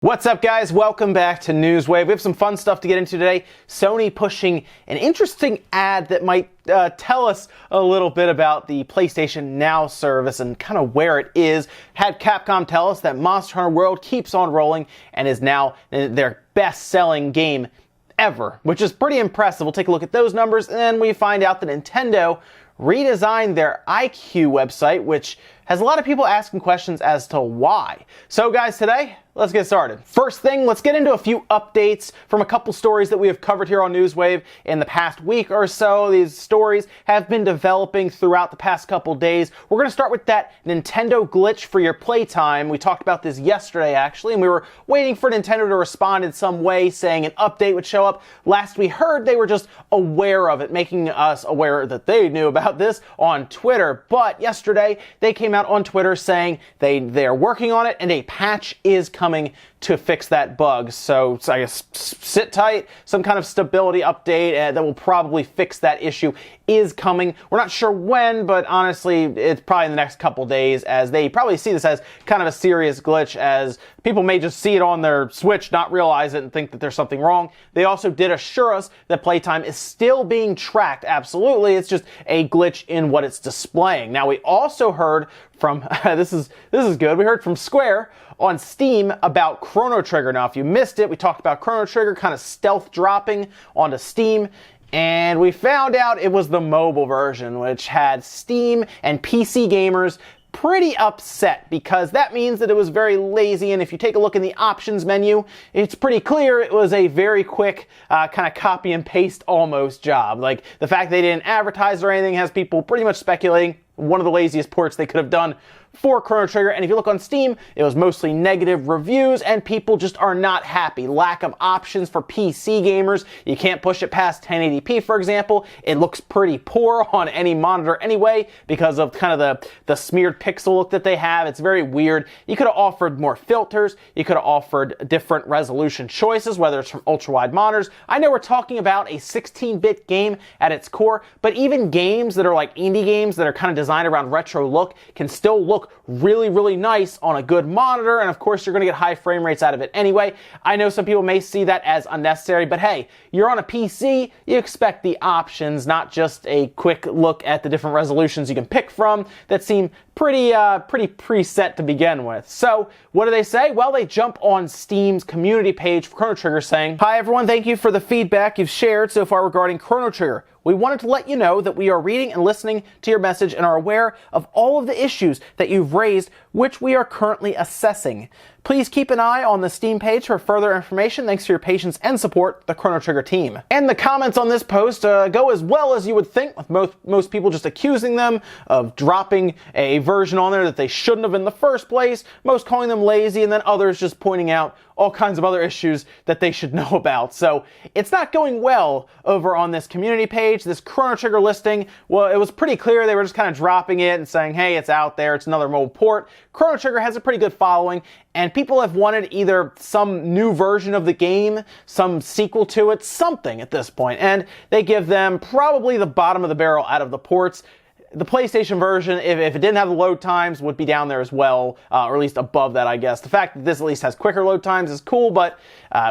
What's up, guys? Welcome back to Newswave. We have some fun stuff to get into today. Sony pushing an interesting ad that might tell us a little bit about the PlayStation Now service and kind of where it is. Had Capcom tell us that Monster Hunter World keeps on rolling and is now their best-selling game ever, which is pretty impressive. We'll take a look at those numbers, and then we find out that Nintendo redesigned their iQue website, which has a lot of people asking questions as to why. So guys, today, let's get started. First thing, let's get into a few updates from a couple stories that we have covered here on Newswave in the past week or so. These stories have been developing throughout the past couple days. We're going to start with that Nintendo glitch for your playtime. We talked about this yesterday, actually, and we were waiting for Nintendo to respond in some way, saying an update would show up. Last we heard, they were just aware of it, making us aware that they knew about this on Twitter. But yesterday, they came out on Twitter saying they're working on it and a patch is coming to fix that bug. So I guess sit tight, some kind of stability update that will probably fix that issue is coming. We're not sure when, but honestly, it's probably in the next couple days, as they probably see this as kind of a serious glitch, as people may just see it on their Switch, not realize it, and think that there's something wrong. They also did assure us that playtime is still being tracked. Absolutely, it's just a glitch in what it's displaying. Now, we also heard from, this is good, we heard from Square on Steam about Chrono Trigger. Now, if you missed it, we talked about Chrono Trigger kind of stealth dropping onto Steam, and we found out it was the mobile version, which had Steam and PC gamers pretty upset, because that means that it was very lazy, and if you take a look in the options menu, it's pretty clear it was a very quick kind of copy and paste almost job. Like, the fact they didn't advertise or anything has people pretty much speculating one of the laziest ports they could have done for Chrono Trigger. And if you look on Steam, it was mostly negative reviews, and people just are not happy. Lack of options for PC gamers. You can't push it past 1080p, for example. It looks pretty poor on any monitor anyway, because of kind of the smeared pixel look that they have. It's very weird. You could have offered more filters. You could have offered different resolution choices, whether it's from ultra-wide monitors. I know we're talking about a 16-bit game at its core, but even games that are like indie games that are kind of designed around retro look can still look really, really nice on a good monitor, and of course you're going to get high frame rates out of it anyway. I know some people may see that as unnecessary, but hey, you're on a PC, you expect the options, not just a quick look at the different resolutions you can pick from that seem pretty preset to begin with. So what do they say? Well, they jump on Steam's community page for Chrono Trigger saying, "Hi everyone, thank you for the feedback you've shared so far regarding Chrono Trigger. We wanted to let you know that we are reading and listening to your message and are aware of all of the issues that you've raised, which we are currently assessing. Please keep an eye on the Steam page for further information. Thanks for your patience and support, the Chrono Trigger team." And the comments on this post go as well as you would think, with most people just accusing them of dropping a version on there that they shouldn't have in the first place, most calling them lazy, and then others just pointing out all kinds of other issues that they should know about. So it's not going well over on this community page. This Chrono Trigger listing, well, it was pretty clear they were just kind of dropping it and saying, hey, it's out there, it's another mobile port. Chrono Trigger has a pretty good following, and people have wanted either some new version of the game, some sequel to it, something at this point, and they give them probably the bottom of the barrel out of the ports. The PlayStation version, if it didn't have the load times, would be down there as well, or at least above that, I guess. The fact that this at least has quicker load times is cool, but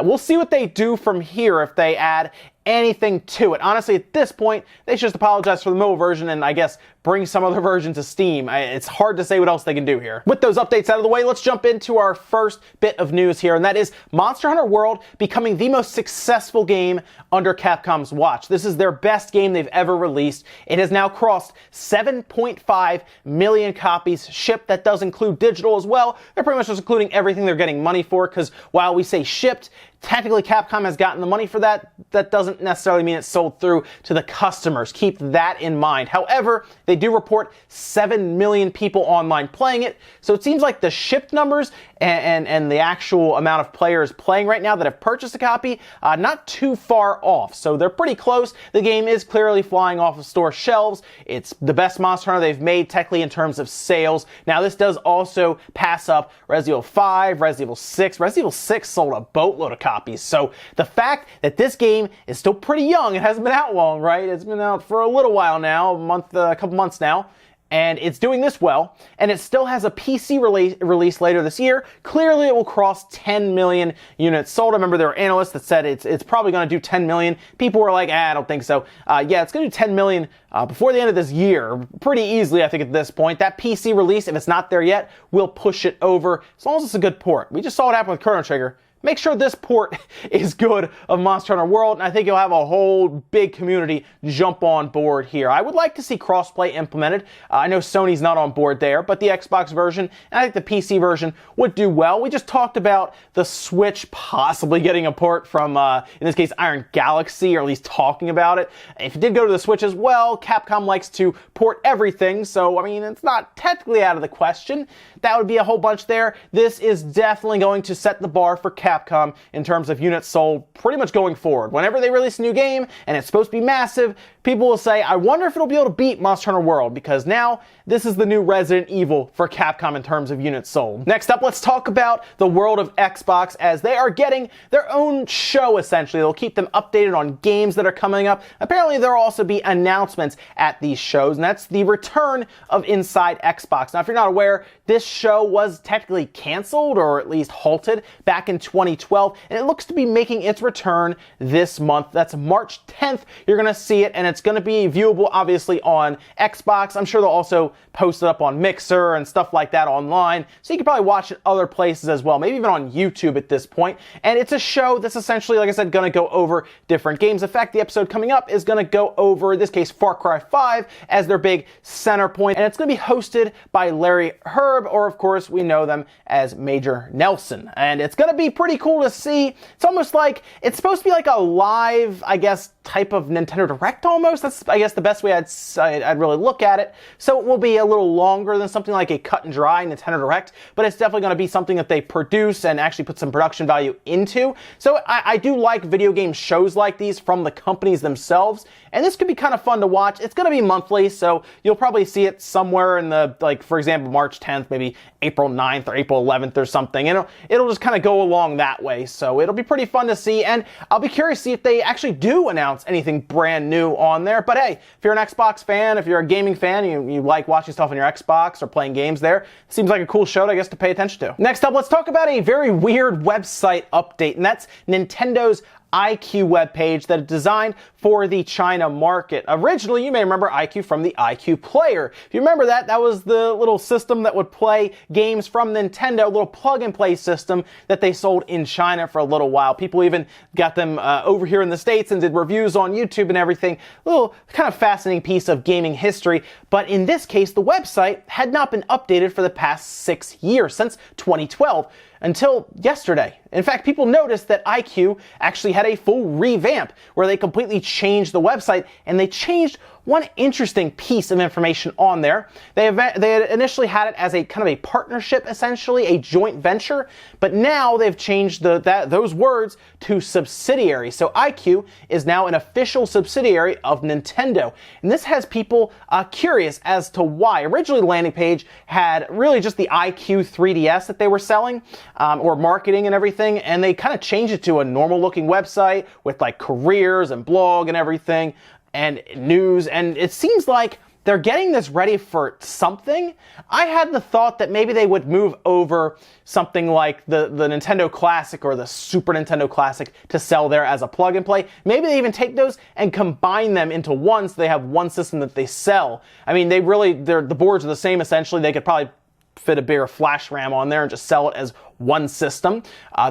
we'll see what they do from here if they add anything to it. Honestly, at this point, they should just apologize for the mobile version and I guess bring some other version to Steam. It's hard to say what else they can do here. With those updates out of the way, let's jump into our first bit of news here, and that is Monster Hunter World becoming the most successful game under Capcom's watch. This is their best game they've ever released. It has now crossed 7.5 million copies shipped. That does include digital as well. They're pretty much just including everything they're getting money for, because while we say shipped, technically Capcom has gotten the money for that. That doesn't necessarily mean it's sold through to the customers. Keep that in mind. However, they do report 7 million people online playing it, so it seems like the shipped numbers and the actual amount of players playing right now that have purchased a copy, not too far off. So they're pretty close. The game is clearly flying off of store shelves. It's the best Monster Hunter they've made technically in terms of sales. Now this does also pass up Resident Evil 5, Resident Evil 6. Resident Evil 6 sold a boatload of copies. So the fact that this game is still pretty young, it hasn't been out long, right? It's been out for a little while now, a couple months now. and it's doing this well, and it still has a PC release later this year. Clearly, it will cross 10 million units sold. I remember there were analysts that said it's probably going to do 10 million. People were like, I don't think so. Yeah, it's going to do 10 million before the end of this year, pretty easily, I think, at this point. That PC release, if it's not there yet, will push it over, as long as it's a good port. We just saw it happen with Chrono Trigger. Make sure this port is good of Monster Hunter World, and I think you'll have a whole big community jump on board here. I would like to see crossplay implemented. I know Sony's not on board there, but the Xbox version, and I think the PC version would do well. We just talked about the Switch possibly getting a port from, in this case, Iron Galaxy, or at least talking about it. If it did go to the Switch as well, Capcom likes to port everything, so, I mean, it's not technically out of the question. That would be a whole bunch there. This is definitely going to set the bar for Capcom in terms of units sold pretty much going forward. Whenever they release a new game and it's supposed to be massive, people will say, I wonder if it'll be able to beat Monster Hunter World, because now this is the new Resident Evil for Capcom in terms of units sold. Next up, let's talk about the world of Xbox, as they are getting their own show, essentially. They'll keep them updated on games that are coming up. Apparently, there will also be announcements at these shows, and that's the return of Inside Xbox. Now, if you're not aware, this show was technically canceled, or at least halted, back in 2012, and it looks to be making its return this month. That's March 10th. You're going to see it, and it's going to be viewable, obviously, on Xbox. I'm sure they'll also post it up on Mixer and stuff like that online, so you can probably watch it other places as well, maybe even on YouTube at this point. And it's a show that's essentially, like I said, going to go over different games. In fact, the episode coming up is going to go over, in this case, Far Cry 5 as their big center point, and it's going to be hosted by Larry Herb, or of course we know them as Major Nelson. And it's going to be pretty cool to see. It's almost like, it's supposed to be like a live, I guess, type of Nintendo Direct almost. That's, I guess, the best way I'd really look at it. So it will be a little longer than something like a cut and dry Nintendo Direct, but it's definitely going to be something that they produce and actually put some production value into. So I do like video game shows like these from the companies themselves, and this could be kind of fun to watch. It's going to be monthly, so you'll probably see it somewhere in the, like, for example, March 10th, maybe April 9th or April 11th or something. And it'll just kind of go along that way, so it'll be pretty fun to see, and I'll be curious to see if they actually do announce anything brand new on there. But hey, if you're an Xbox fan, if you're a gaming fan, you like watching stuff on your Xbox or playing games there, it seems like a cool show, I guess, to pay attention to. Next up, let's talk about a very weird website update, and that's Nintendo's iQue webpage that is designed for the China market. Originally, you may remember iQue from the iQue Player. If you remember that, that was the little system that would play games from Nintendo, a little plug-and-play system that they sold in China for a little while. People even got them over here in the States and did reviews on YouTube and everything. A little kind of fascinating piece of gaming history. But in this case, the website had not been updated for the past 6 years, since 2012. Until yesterday. In fact, people noticed that iQue actually had a full revamp where they completely changed the website, and they changed one interesting piece of information on there. They had initially had it as a kind of a partnership, essentially, a joint venture, but now they've changed those words to subsidiary. So iQue is now an official subsidiary of Nintendo, and this has people curious as to why. Originally, the landing page had really just the iQue 3DS that they were selling, or marketing and everything, and they kind of changed it to a normal looking website with like careers and blog and everything and news, and it seems like they're getting this ready for something. I had the thought that maybe they would move over something like the Nintendo Classic or the Super Nintendo Classic to sell there as a plug and play. Maybe they even take those and combine them into one so they have one system that they sell. I mean, the boards are the same essentially. They could probably fit a bigger flash RAM on there and just sell it as one system.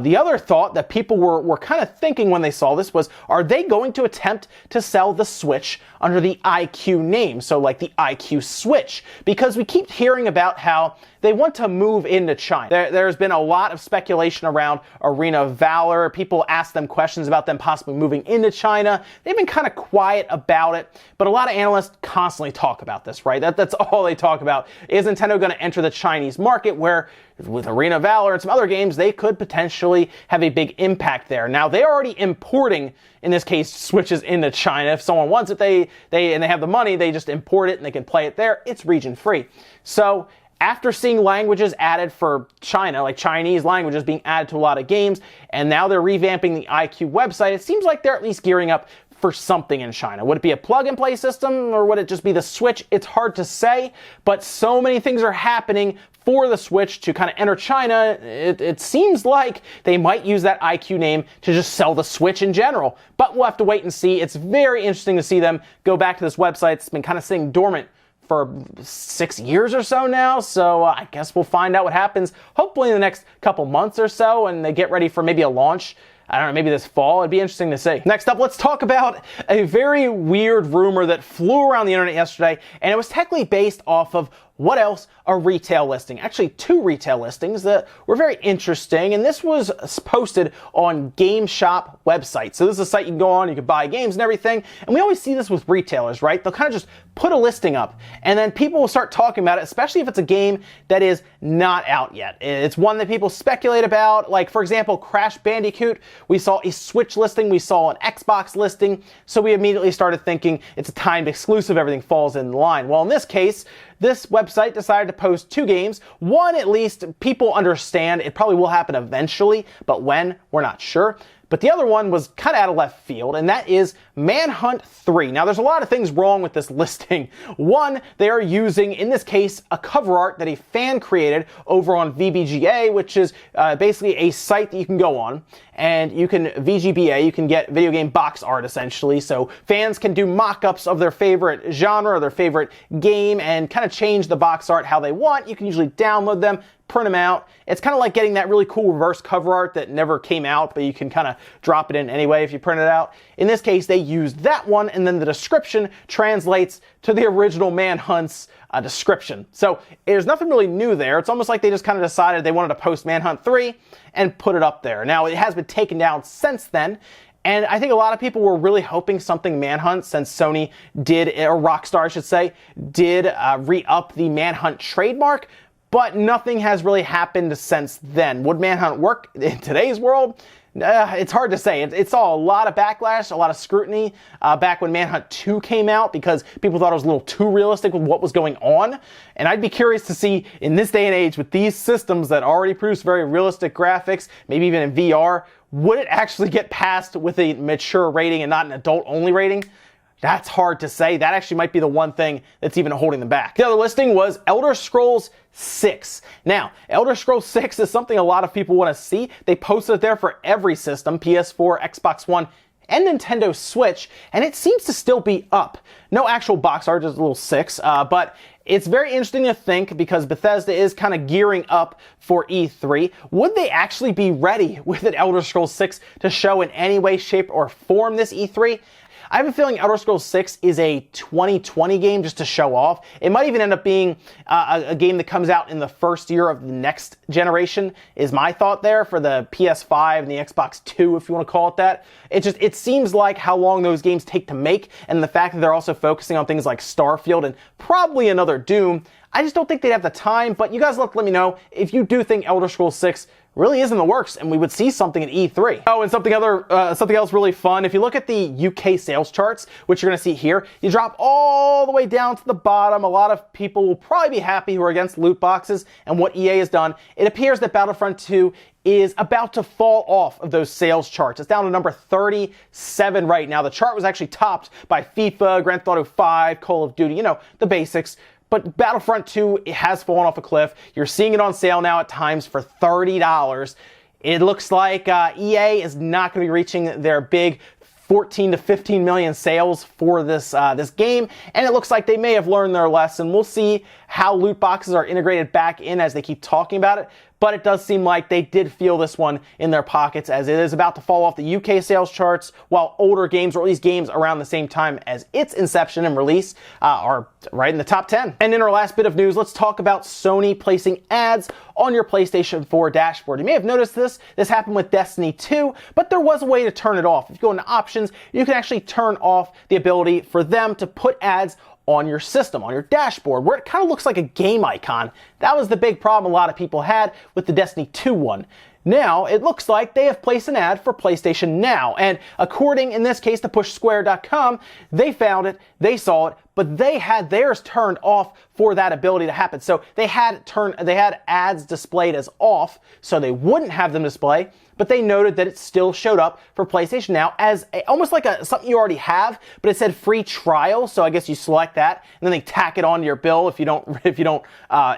The other thought that people were kind of thinking when they saw this was, are they going to attempt to sell the Switch under the iQue name? So like the iQue Switch, because we keep hearing about how they want to move into China. There's been a lot of speculation around Arena of Valor. People ask them questions about them possibly moving into China. They've been kind of quiet about it, but a lot of analysts constantly talk about this, right? That's all they talk about. Is Nintendo going to enter the Chinese market, where with Arena of Valor and some other games, they could potentially have a big impact there. Now, they're already importing, in this case, Switches into China. If someone wants it, and they have the money, they just import it and they can play it there. It's region free. So after seeing languages added for China, like Chinese languages being added to a lot of games, and now they're revamping the iQue website, it seems like they're at least gearing up for something in China. Would it be a plug-and-play system, or would it just be the Switch? It's hard to say, but so many things are happening for the Switch to kind of enter China. It seems like they might use that iQue name to just sell the Switch in general, but we'll have to wait and see. It's very interesting to see them go back to this website. It's been kind of sitting dormant for 6 years or so now, so I guess we'll find out what happens hopefully in the next couple months or so, and they get ready for maybe a launch. I don't know, maybe this fall. It'd be interesting to see. Next up, let's talk about a very weird rumor that flew around the internet yesterday, and it was technically based off of what else? A retail listing. Actually, 2 retail listings that were very interesting, and this was posted on GameShop website. So this is a site you can go on, you can buy games and everything, and we always see this with retailers, right? They'll kind of just put a listing up, and then people will start talking about it, especially if it's a game that is not out yet. It's one that people speculate about, like, for example, Crash Bandicoot. We saw a Switch listing, we saw an Xbox listing, so we immediately started thinking it's a timed exclusive, everything falls in line. Well, in this case, this website decided to post 2 games. One, at least, people understand it probably will happen eventually, but when, we're not sure. But the other one was kind of out of left field, and that is Manhunt 3. Now, there's a lot of things wrong with this listing. One, they are using, in this case, a cover art that a fan created over on VBGA, which is basically a site that you can go on, and you can, VGBA, you can get video game box art, essentially. So fans can do mock-ups of their favorite genre or their favorite game and kind of change the box art how they want. You can usually download them, print them out. It's kind of like getting that really cool reverse cover art that never came out, but you can kind of drop it in anyway if you print it out. In this case, they used that one, and then the description translates to the original Manhunt's description. So there's nothing really new there. It's almost like they just kind of decided they wanted to post Manhunt 3 and put it up there. Now, it has been taken down since then, and I think a lot of people were really hoping something Manhunt, since Sony did, or Rockstar I should say, did re-up the Manhunt trademark, but nothing has really happened since then. Would Manhunt work in today's world? It's hard to say. It saw a lot of backlash, a lot of scrutiny back when Manhunt 2 came out, because people thought it was a little too realistic with what was going on. And I'd be curious to see, in this day and age, with these systems that already produce very realistic graphics, maybe even in VR, would it actually get passed with a mature rating and not an adult-only rating? That's hard to say. That actually might be the one thing that's even holding them back. The other listing was Elder Scrolls 6. Now, Elder Scrolls 6 is something a lot of people want to see. They posted it there for every system, PS4, Xbox One, and Nintendo Switch, and it seems to still be up. No actual box art, just a little 6, but it's very interesting to think, because Bethesda is kind of gearing up for E3. Would they actually be ready with an Elder Scrolls 6 to show in any way, shape, or form this E3? I have a feeling Elder Scrolls 6 is a 2020 game just to show off. It might even end up being a game that comes out in the first year of the next generation, is my thought there, for the PS5 and the Xbox 2, if you want to call it that. It seems like how long those games take to make, and the fact that they're also focusing on things like Starfield and probably another Doom, I just don't think they'd have the time. But you guys let me know if you do think Elder Scrolls 6 really is in the works and we would see something at E3. Oh, and something else really fun. If you look at the UK sales charts, which you're going to see here, you drop all the way down to the bottom. A lot of people will probably be happy who are against loot boxes and what EA has done. It appears that Battlefront 2 is about to fall off of those sales charts. It's down to number 37 right now. The chart was actually topped by FIFA, Grand Theft Auto 5, Call of Duty, you know, the basics. But Battlefront 2 has fallen off a cliff. You're seeing it on sale now at times for $30. It looks like EA is not going to be reaching their big 14 to 15 million sales for this game, and it looks like they may have learned their lesson. We'll see how loot boxes are integrated back in as they keep talking about it, but it does seem like they did feel this one in their pockets, as it is about to fall off the UK sales charts, while older games, or at least games around the same time as its inception and release, are right in the top 10. And in our last bit of news, let's talk about Sony placing ads on your PlayStation 4 dashboard. You may have noticed this happened with Destiny 2, but there was a way to turn it off. If you go into options, you can actually turn off the ability for them to put ads on your system, on your dashboard, where it kind of looks like a game icon. That was the big problem a lot of people had with the Destiny 2 one. Now, it looks like they have placed an ad for PlayStation Now, and according, in this case, to PushSquare.com, they found it, they saw it, but they had theirs turned off for that ability to happen. So they had ads displayed as off, so they wouldn't have them display, but they noted that it still showed up for PlayStation Now as almost like something you already have, but it said free trial. So I guess you select that, and then they tack it onto your bill if you don't,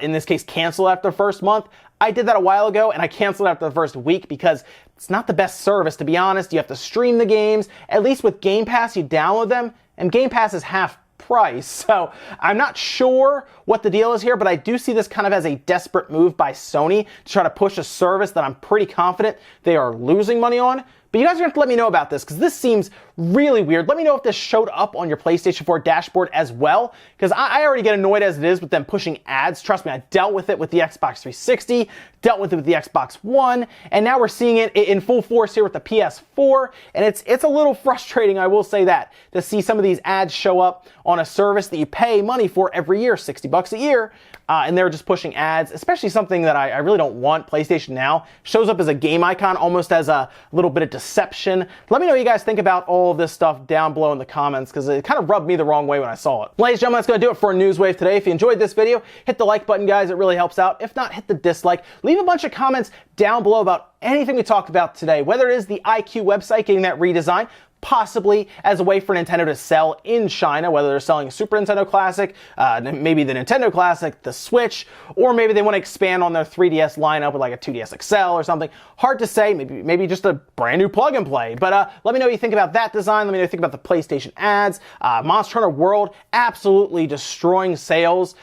in this case, cancel after the first month. I did that a while ago, and I canceled after the first week because it's not the best service, to be honest. You have to stream the games. At least with Game Pass, you download them, and Game Pass is half price. So I'm not sure what the deal is here, but I do see this kind of as a desperate move by Sony to try to push a service that I'm pretty confident they are losing money on. But you guys are going to have to let me know about this because this seems really weird. Let me know if this showed up on your PlayStation 4 dashboard as well, because I already get annoyed as it is with them pushing ads. Trust me, I dealt with it with the Xbox 360, dealt with it with the Xbox One, and now we're seeing it in full force here with the PS4, and it's a little frustrating, I will say that, to see some of these ads show up on a service that you pay money for every year, $60 a year, and they're just pushing ads, especially something that I really don't want. PlayStation Now shows up as a game icon, almost as a little bit of deception. Let me know what you guys think about all of this stuff down below in the comments, because it kind of rubbed me the wrong way when I saw it. Ladies and gentlemen, that's going to do it for Newswave today. If you enjoyed this video, hit the like button, guys. It really helps out. If not, hit the dislike. Leave a bunch of comments down below about anything we talked about today, whether it is the iQue website getting that redesign, possibly as a way for Nintendo to sell in China, whether they're selling a Super Nintendo Classic, maybe the Nintendo Classic, the Switch, or maybe they want to expand on their 3DS lineup with like a 2DS XL or something. Hard to say, maybe just a brand new plug and play. But let me know what you think about that design. Let me know what you think about the PlayStation ads. Monster Hunter World absolutely destroying sales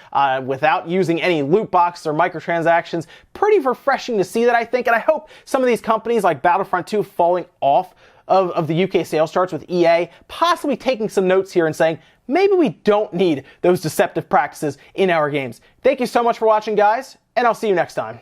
without using any loot boxes or microtransactions. Pretty refreshing to see that, I think, and I hope some of these companies like Battlefront 2 falling off of the UK sales charts with EA possibly taking some notes here and saying, maybe we don't need those deceptive practices in our games. Thank you so much for watching, guys, and I'll see you next time.